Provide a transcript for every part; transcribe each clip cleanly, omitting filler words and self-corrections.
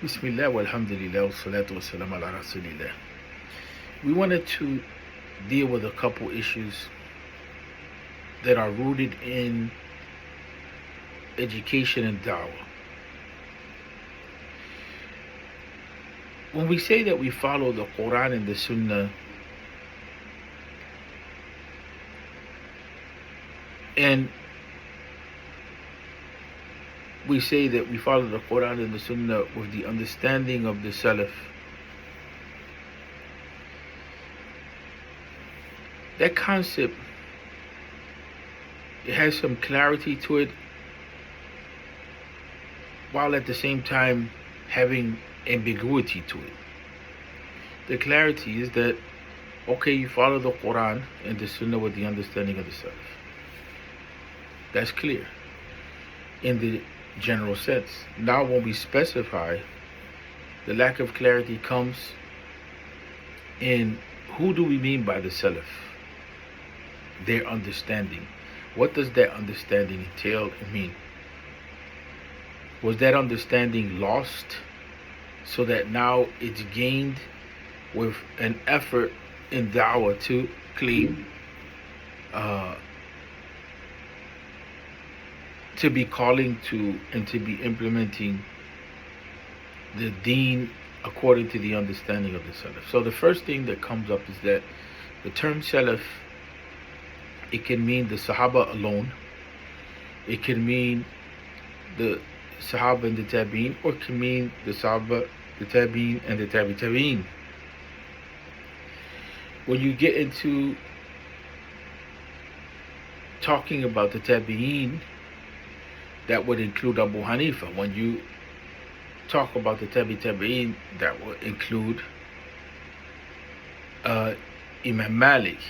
Bismillah walhamdulillah wa salatu wa salam ala rasulillah. We wanted to deal with a couple issues that are rooted in education and da'wah. When we say that we follow the Quran and the Sunnah, and we say that we follow the Quran and the Sunnah with the understanding of the Salaf, that concept, it has some clarity to it, while at the same time having ambiguity to it. The clarity is that, okay, you follow the Quran and the Sunnah with the understanding of the Salaf. That's clear in the general sense. Now when we specify, the lack of clarity comes in who do we mean by the Salaf? Their understanding. What does that understanding entail and mean? Was that understanding lost so that now it's gained with an effort in da'wah to claim to be calling to and to be implementing the deen according to the understanding of the Salaf? So the first thing that comes up is that the term Salaf, it can mean the Sahaba alone, it can mean the Sahaba and the Tabi'in, or it can mean the Sahaba, the Tabi'in, and the Tabi'in. When you get into talking about the Tabi'in, that would include Abu Hanifa. When you talk about the Tabi'in, that would include Imam Malik.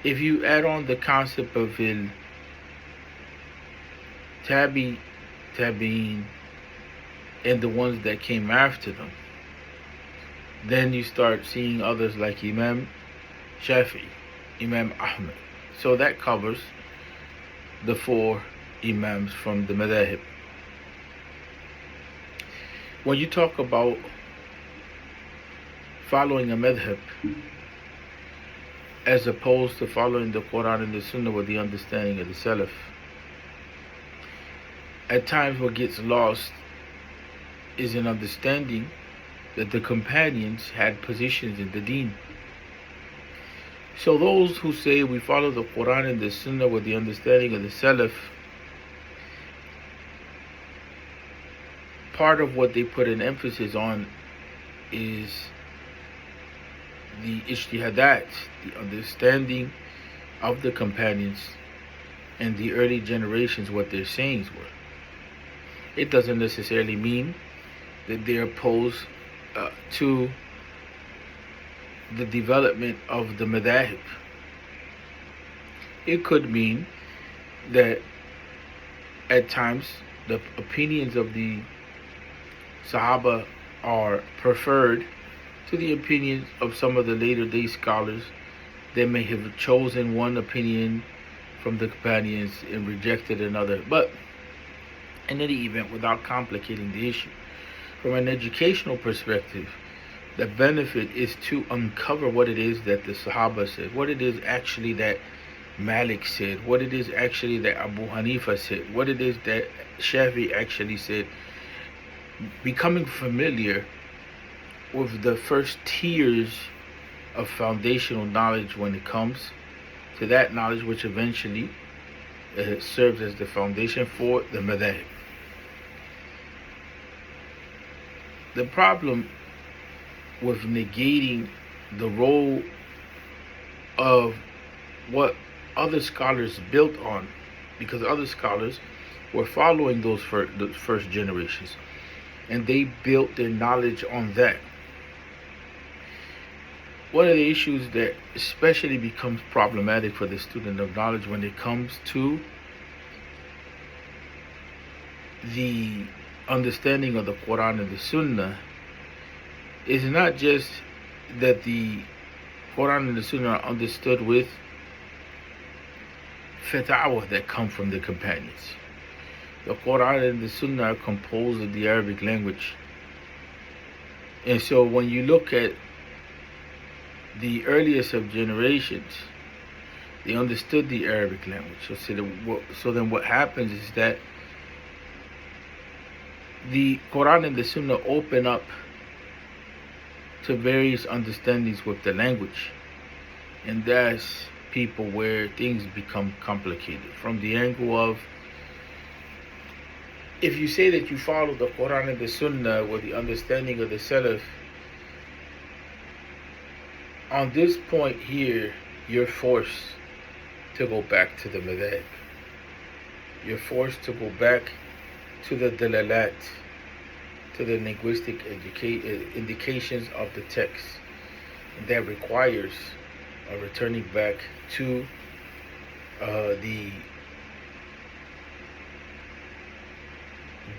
If you add on the concept of Tabi'in and the ones that came after them, then you start seeing others like Imam Shafi'i, Imam Ahmad. So that covers the four Imams from the Madhab. When you talk about following a Madhab as opposed to following the Quran and the Sunnah with the understanding of the Salaf, at times what gets lost is an understanding that the companions had positions in the deen. So those who say we follow the Quran and the Sunnah with the understanding of the Salaf, part of what they put an emphasis on is the ijtihadat, the understanding of the companions and the early generations, what their sayings were. It doesn't necessarily mean that they're opposed to the development of the madhab. It could mean that at times the opinions of the Sahaba are preferred to the opinions of some of the later day scholars that may have chosen one opinion from the companions and rejected another. But in any event, without complicating the issue, from an educational perspective, the benefit is to uncover what it is that the Sahaba said, what it is actually that Malik said, what it is actually that Abu Hanifa said, what it is that Shafi actually said. Becoming familiar with the first tiers of foundational knowledge when it comes to that knowledge which eventually serves as the foundation for the madhab. The problem with negating the role of what other scholars built on, because other scholars were following those the first generations, and they built their knowledge on that. One of the issues that especially becomes problematic for the student of knowledge when it comes to the understanding of the Quran and the Sunnah is not just that the Quran and the Sunnah are understood with fatwa that come from the companions. The Quran and the Sunnah are composed of the Arabic language, And so when you look at the earliest of generations, they understood the Arabic language. So then what happens is that the Quran and the Sunnah open up to various understandings with the language. And that's people where things become complicated. From the angle of, if you say that you follow the Quran and the Sunnah with the understanding of the Salaf, on this point here, you're forced to go back to the Madhab. You're forced to go back to the dalalat, to the linguistic indications of the text. And that requires returning back to the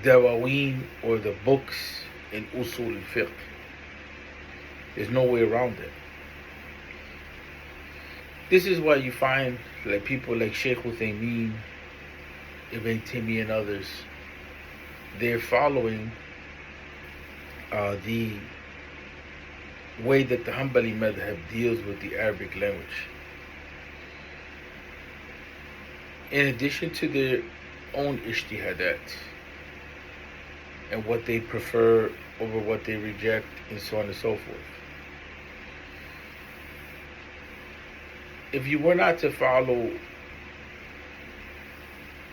dawaween, or the books in usul al-fiqh. There's no way around it. This is why you find like people like Sheikh Uthaymeen, Ibn Taymiyyah and others, they're following the way that the Hanbali Madhab deals with the Arabic language. In addition to their own ijtihadat and what they prefer over what they reject and so on and so forth. If you were not to follow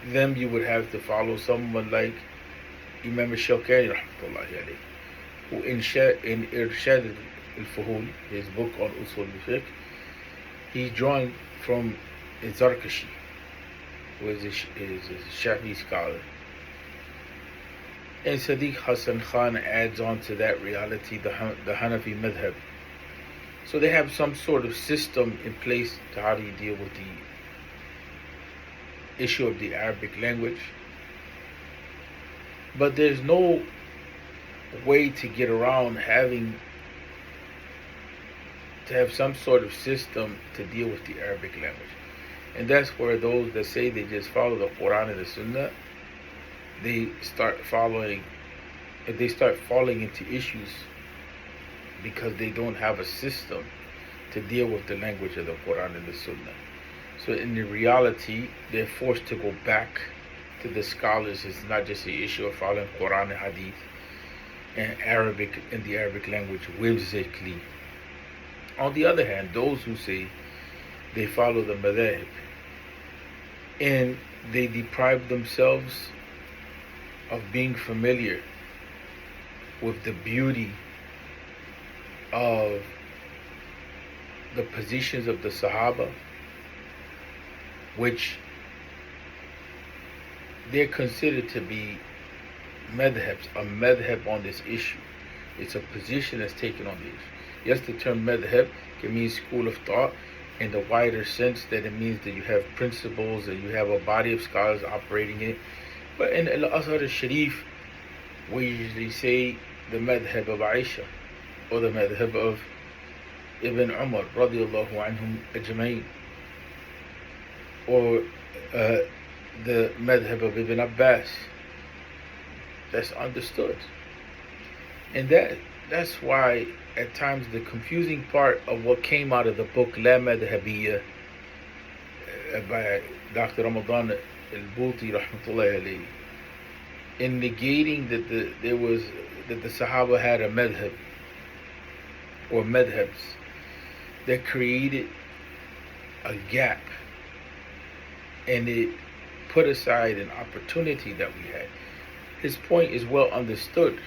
them, you would have to follow someone like Imam al-Shawkani rahmatullahi alayhi, who in Irshad al-Fuhul, his book on Usul al-Fiqh, he's drawn from Zarkashi, who is a Shafi'i scholar. And Sadiq Hassan Khan adds on to that reality the Hanafi Madhab. So they have some sort of system in place to how do you deal with the issue of the Arabic language. But there's no way to get around having to have some sort of system to deal with the Arabic language. And that's where those that say they just follow the Quran and the Sunnah, they start falling into issues because they don't have a system to deal with the language of the Quran and the Sunnah. So in the reality, they're forced to go back to the scholars. It's not just the issue of following Quran and Hadith and Arabic in the Arabic language whimsically. On the other hand, those who say they follow the Madhab and they deprive themselves of being familiar with the beauty of the positions of the Sahaba, which they're considered to be madhabs, a madhab on this issue. It's a position that's taken on the issue. Yes, the term madhab can mean school of thought in the wider sense that it means that you have principles and you have a body of scholars operating in it. But in Al-Azhar al-Sharif, we usually say the madhab of Aisha, or the madhab of Ibn Umar radiyallahu anhum ajma'in, or the madhab of Ibn Abbas. That's understood. And that's why at times the confusing part of what came out of the book La Madhabiyya by Dr. Ramadan al-Bouti rahmatullahi alayhi, in negating that the Sahaba had a madhab or madhabs, that created a gap, and it put aside an opportunity that we had. His point is well understood.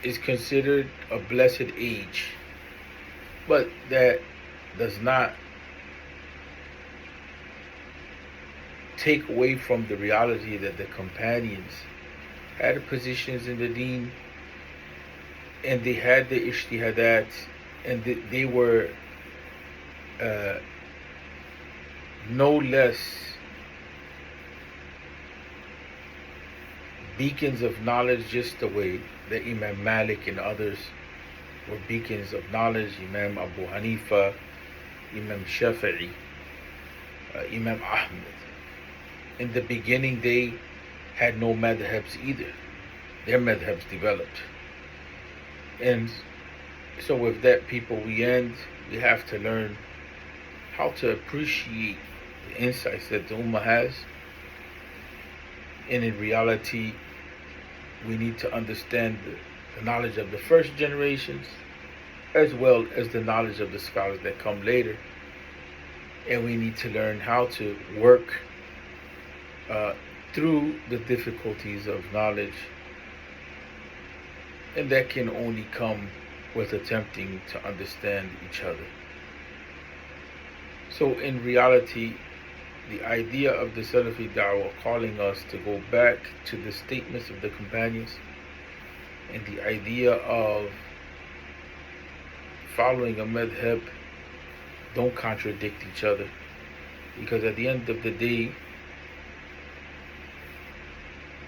It's considered a blessed age, but that does not take away from the reality that the companions had positions in the deen, and they had the ijtihadat, and they were no less beacons of knowledge, just the way that Imam Malik and others were beacons of knowledge, Imam Abu Hanifa, Imam Shafi'i, Imam Ahmed. In the beginning, they had no madhabs either. Their madhabs developed. And so with that, people, we have to learn how to appreciate the insights that the Ummah has. And in reality, we need to understand the knowledge of the first generations as well as the knowledge of the scholars that come later. And we need to learn how to work through the difficulties of knowledge. And that can only come with attempting to understand each other. So in reality, the idea of the Salafi Da'wah calling us to go back to the statements of the companions and the idea of following a madhab don't contradict each other, because at the end of the day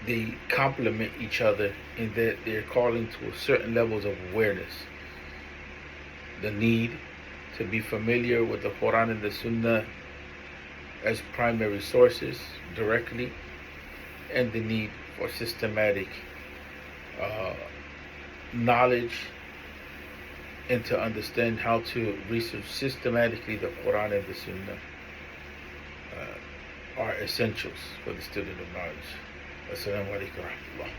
they complement each other in that they're calling to certain levels of awareness. The need to be familiar with the Quran and the Sunnah as primary sources directly, and the need for systematic knowledge and to understand how to research systematically the Quran and the Sunnah are essentials for the student of knowledge. Assalamu alaikum wa rahmatullah.